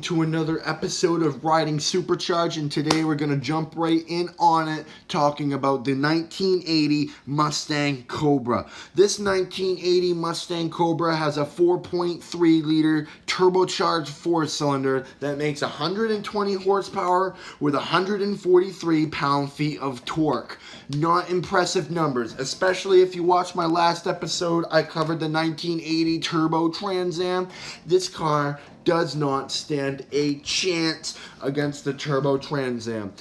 To another episode of Riding Supercharged, and today we're going to jump right in on it talking about the 1980 Mustang Cobra. This 1980 Mustang Cobra has a 4.3 liter turbocharged four-cylinder that makes 120 horsepower with 143 pound-feet of torque. Not impressive numbers, especially if you watch my last episode. I covered the 1980 Turbo Trans Am. This car does not stand a chance against the Turbo Trans Am.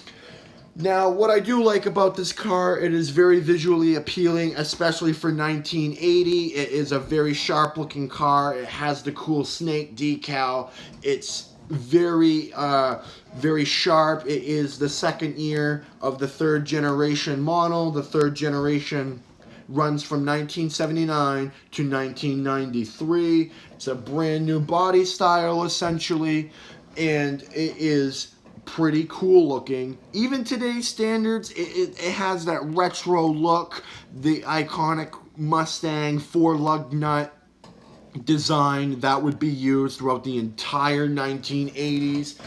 Now, what I do like about this car, it is very visually appealing, especially for 1980. It is a very sharp looking car. It has the cool snake decal. It's very sharp. It is the second year of the third generation model. The third generation runs from 1979 to 1993. It's a brand new body style essentially, and it is pretty cool looking. Even today's standards, it has that retro look, the iconic Mustang four lug nut design that would be used throughout the entire 1980s.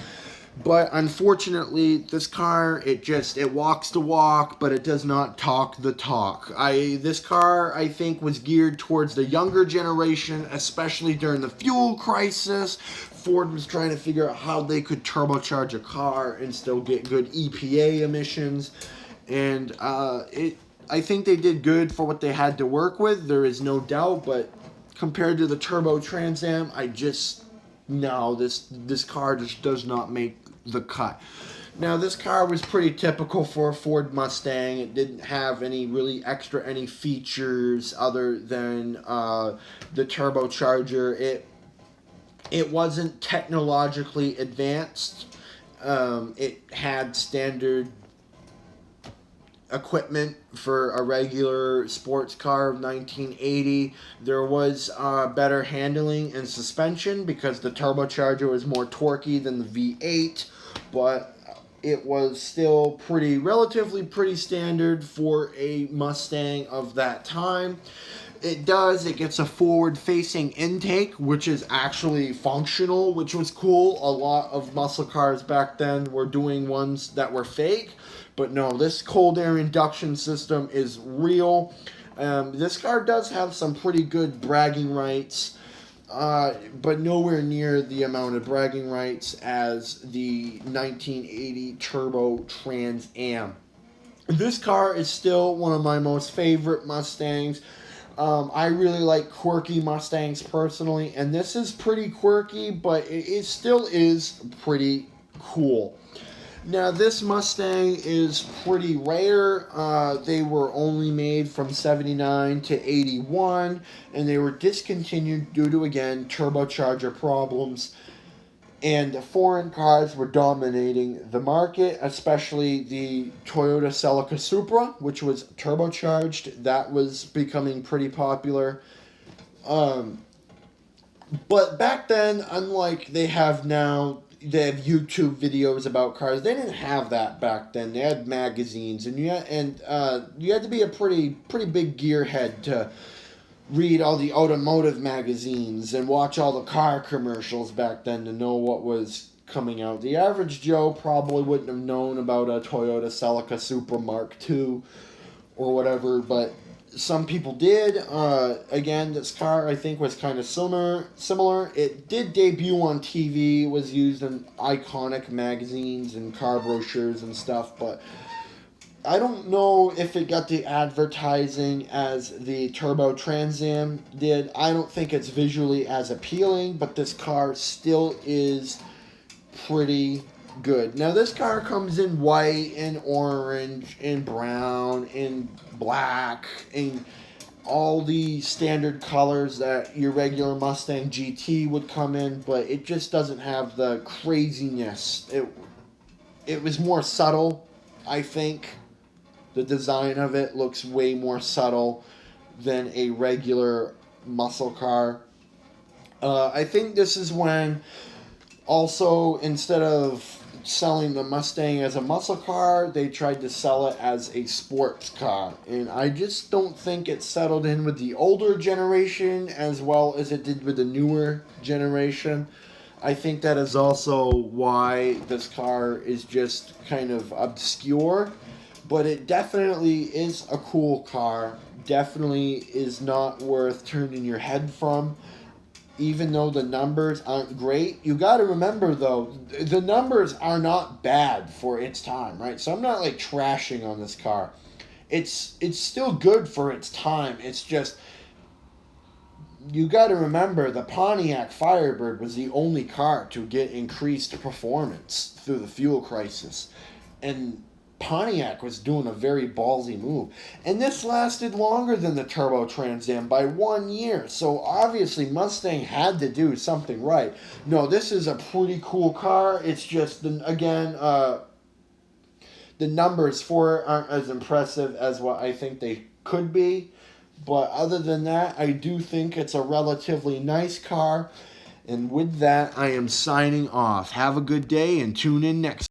But unfortunately, this car, it walks the walk, but it does not talk the talk. This car, I think, was geared towards the younger generation, especially during the fuel crisis. Ford was trying to figure out how they could turbocharge a car and still get good EPA emissions. And I think they did good for what they had to work with. There is no doubt, but compared to the Turbo Trans Am, no, this car just does not make the cut. Now, this car was pretty typical for a Ford Mustang. It didn't have any features other than the turbocharger. It wasn't technologically advanced. It had standard equipment for a regular sports car of 1980. There was better handling and suspension because the turbocharger was more torquey than the V8, but it was still relatively pretty standard for a Mustang of that time. It gets a forward-facing intake, which is actually functional, which was cool. A lot of muscle cars back then were doing ones that were fake, but no, this cold air induction system is real. This car does have some pretty good bragging rights, but nowhere near the amount of bragging rights as the 1980 Turbo Trans Am. This car is still one of my most favorite Mustangs. I really like quirky Mustangs personally, and this is pretty quirky, but it still is pretty cool. Now, this Mustang is pretty rare. They were only made from 79 to 81, and they were discontinued due to, again, turbocharger problems. And foreign cars were dominating the market, especially the Toyota Celica Supra, which was turbocharged. That was becoming pretty popular. But back then, unlike they have now, they have YouTube videos about cars. They didn't have that back then. They had magazines, and you had to be a pretty big gearhead to read all the automotive magazines and watch all the car commercials back then to know what was coming out. The average Joe probably wouldn't have known about a Toyota Celica Supra Mark II or whatever, but some people did. Again, this car I think was kind of similar. It did debut on TV, was used in iconic magazines and car brochures and stuff, but I don't know if it got the advertising as the Turbo Trans Am did. I don't think it's visually as appealing, but this car still is pretty good. Now, this car comes in white and orange and brown and black and all the standard colors that your regular Mustang GT would come in, but it just doesn't have the craziness. It was more subtle, I think. The design of it looks way more subtle than a regular muscle car. I think this is when also, instead of selling the Mustang as a muscle car, they tried to sell it as a sports car. And I just don't think it settled in with the older generation as well as it did with the newer generation. I think that is also why this car is just kind of obscure, but it definitely is a cool car. Definitely is not worth turning your head from, even though the numbers aren't great. You got to remember though, the numbers are not bad for its time, right? So I'm not like trashing on this car. It's still good for its time. It's just you got to remember the Pontiac Firebird was the only car to get increased performance through the fuel crisis. And Pontiac was doing a very ballsy move. And this lasted longer than the Turbo Trans Am by 1 year. So obviously Mustang had to do something right. No, this is a pretty cool car. It's just, again, the numbers for it aren't as impressive as what I think they could be. But other than that, I do think it's a relatively nice car. And with that, I am signing off. Have a good day and tune in next